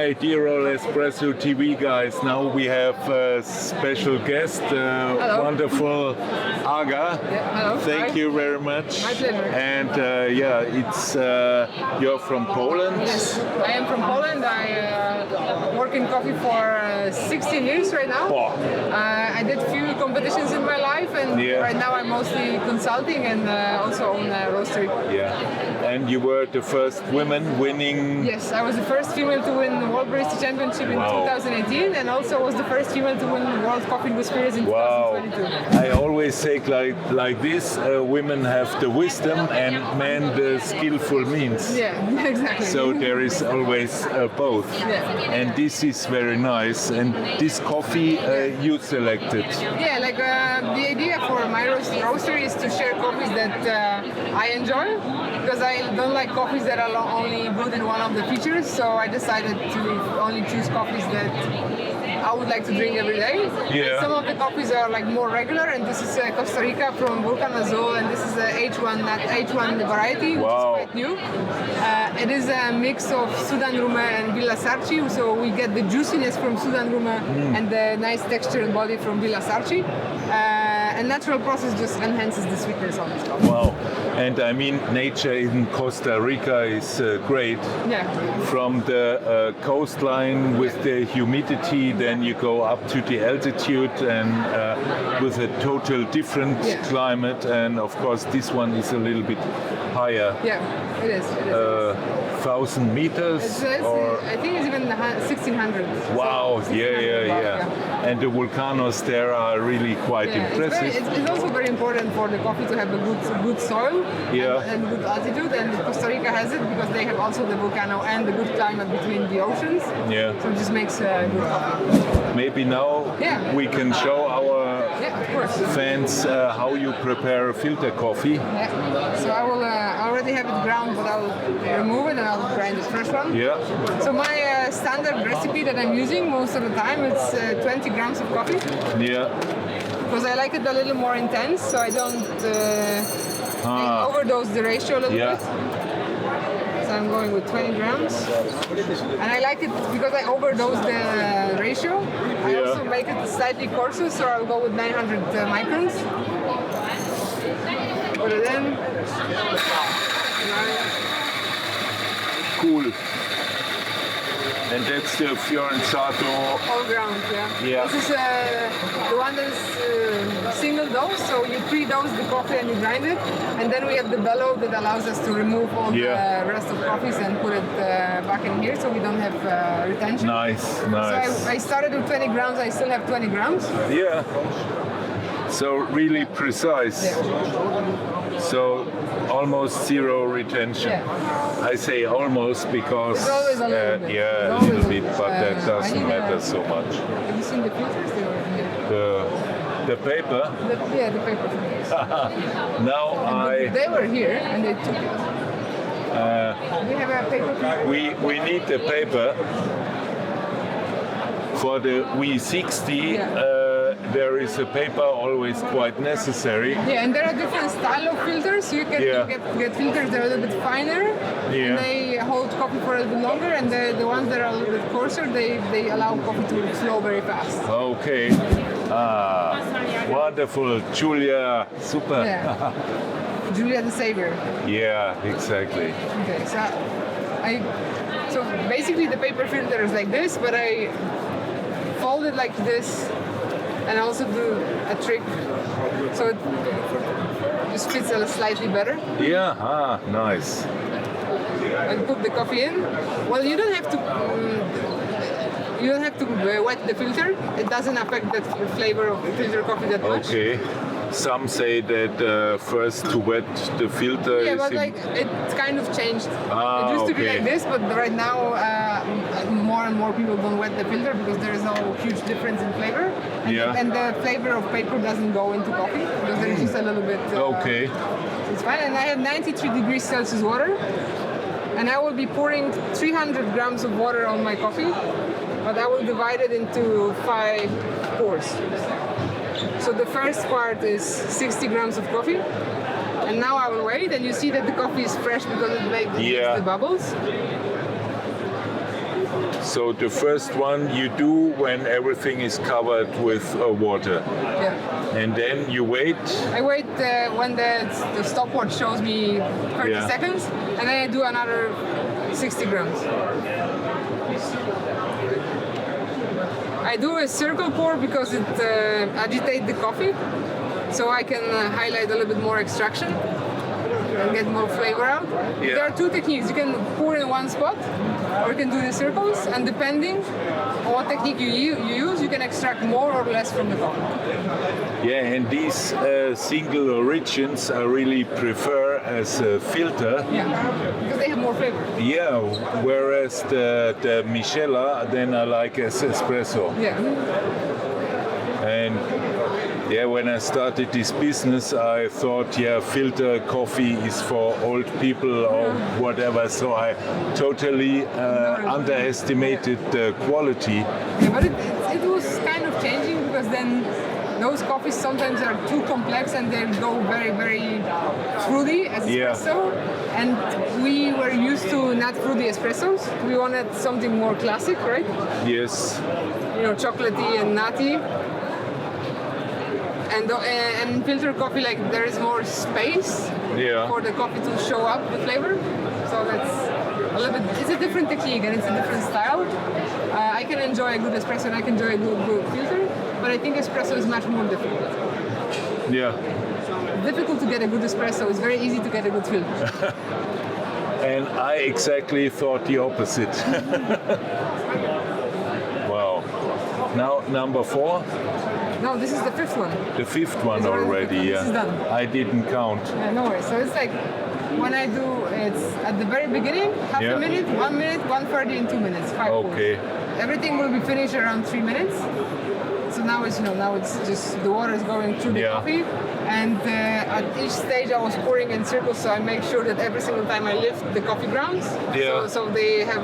Hi, dear all Espresso TV guys. Now we have a special guest, wonderful Aga. Hello. Thank Hi. you very much. My pleasure. And it's you're from Poland. Yes, I am from Poland. I work in coffee for 16 years right now. Oh. I did few competitions in my life, and right now I'm mostly consulting and also own a roastery. Yeah. And you were the first woman winning. Yes, I was the first female to win the World Barista Championship in 2018, and also was the first female to win the World Coffee with Spirits in 2022. I always say like this: women have the wisdom and men the skillful means. Yeah, exactly. So there is always both. Yeah. And this is very nice. And this coffee you selected. Yeah, like the idea for my roastery is to share coffees that I enjoy, because I don't like coffees that are only good in one of the features. So I decided to only choose coffees that I would like to drink every day. Yeah. Some of the coffees are like more regular, and this is Costa Rica from Vulcan Azul, and this is a H1 variety, which is quite new. It is a mix of Sudan Ruma and Villa Sarchi, so we get the juiciness from Sudan Ruma and the nice texture and body from Villa Sarchi. And natural process just enhances the sweetness of this coffee. Wow. And I mean, nature in Costa Rica is great. Yeah. From the coastline with the humidity, then you go up to the altitude and with a total different climate. And of course, this one is a little bit higher. Yeah, it is. 1,000 meters? I think it's even 1,600. Wow, so yeah. And the volcanoes there are really quite impressive. It's also very important for the coffee to have a good soil and good altitude, and Costa Rica has it because they have also the volcano and the good climate between the oceans. Yeah. So it just makes good coffee. Maybe now we can show our fans how you prepare a filter coffee. Yeah. So I will already have it ground, but I'll remove it and I'll grind the fresh one. Yeah. So my standard recipe that I'm using most of the time, it's 20 grams of coffee. Yeah. Because I like it a little more intense, so I don't I overdose the ratio a little bit. So I'm going with 20 grams. And I like it because I overdose the ratio. I also make it slightly coarser, so I'll go with 900 microns. Put it in. Cool. And that's the Firenzato. All ground, yeah. This is the one that is single dose, so you pre-dose the coffee and you grind it. And then we have the bellow that allows us to remove all the rest of coffees and put it back in here, so we don't have retention. Nice. So I started with 20 grams, I still have 20 grams. Yeah. So really precise. Yeah. So almost zero retention. Yeah. I say almost because it's always a little bit. a little bit, but that doesn't matter so much. Have you seen the filters? They were here. The paper. The paper filters. Now They were here and they took it. We have a paper filter. We need the paper for the V60. There is a paper always quite necessary. Yeah, and there are different style of filters. You can get filters that are a little bit finer, and they hold coffee for a little bit longer, and the ones that are a little bit coarser, they allow coffee to flow very fast. Okay. Wonderful. Julia, super. Yeah. Julia the Savior. Yeah, exactly. Okay, so basically the paper filter is like this, but I fold it like this. And I also do a trick, so it just fits a slightly better. Yeah, nice. I put the coffee in. Well, you don't have to wet the filter. It doesn't affect the flavor of the filter coffee that much. Okay. Some say that first to wet the filter. Yeah, but like it's kind of changed. It used to be like this, but right now more and more people don't wet the filter because there is no huge difference in flavor. And the flavor of paper doesn't go into coffee because there is just a little bit. Okay. It's fine. And I have 93 degrees Celsius water, and I will be pouring 300 grams of water on my coffee, but I will divide it into 5 pours. So the first part is 60 grams of coffee, and now I will wait, and you see that the coffee is fresh because it makes the bubbles. So the first one you do when everything is covered with water. Yeah. And then you wait. I wait when the stopwatch shows me 30 seconds, and then I do another 60 grams. I do a circle pour because it agitates the coffee, so I can highlight a little bit more extraction and get more flavor out. Yeah. There are two techniques. You can pour in one spot, or you can do the circles, and depending on what technique you use, you can extract more or less from the coffee. Yeah, and these single origins I really prefer as a filter. Yeah, because they have more flavor. Yeah, whereas the Michela, then I like as espresso. Yeah. And yeah, when I started this business, I thought, filter coffee is for old people or whatever. So I totally underestimated the quality. Yeah, but it was kind of changing because then those coffees sometimes are too complex and they go very, very fruity as espresso. And we were used to not fruity espressos. We wanted something more classic, right? Yes. You know, chocolatey and nutty. And filter coffee, like there is more space for the coffee to show up the flavor. So that's a little bit. It's a different technique and it's a different style. I can enjoy a good espresso and I can enjoy a good filter, but I think espresso is much more difficult. Yeah. It's difficult to get a good espresso. It's very easy to get a good filter. And I exactly thought the opposite. Wow. Now number 4. No, this is the 5th one. The 5th one already, yeah. This is done. I didn't count. Yeah, no worries. So it's like when I do, it's at the very beginning, half a minute, 1 minute, 1:30, and 2 minutes. 5 Okay. pours. Everything will be finished around 3 minutes. So now it's just the water is going through the coffee, and at each stage I was pouring in circles, so I make sure that every single time I lift the coffee grounds, so they are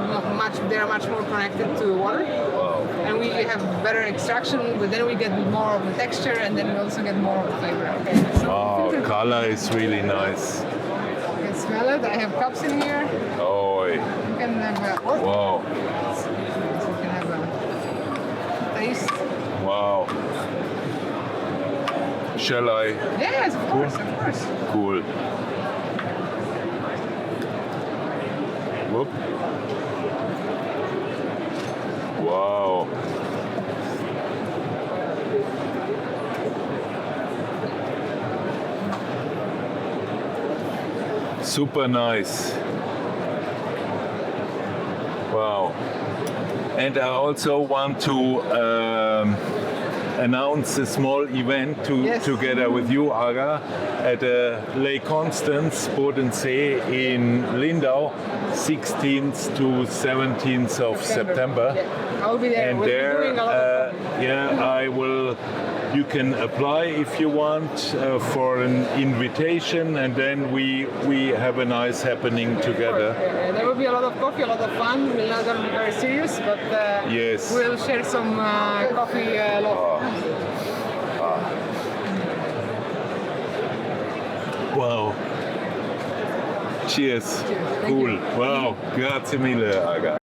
much more connected to the water. Wow. And we have better extraction, but then we get more of the texture, and then we also get more of the flavor. Okay. So color is really nice. You can smell it. I have cups in here. Oh. You can have Wow. So you can have a taste. Wow. Shall I? Yes, of course, of course. Cool. Whoop. Wow. Super nice. Wow. And I also want to announce a small event together with you, Aga, at Lake Constance, Bodensee in Lindau, 16th to 17th of September. Yeah. I'll be there. And we'll there, be doing a lot of I will. You can apply if you want for an invitation, and then we have a nice happening together. There will be a lot of coffee, a lot of fun. We're not going to be very serious, but we'll share some coffee. Wow. Cheers. Cool. Wow. Grazie mille, Aga.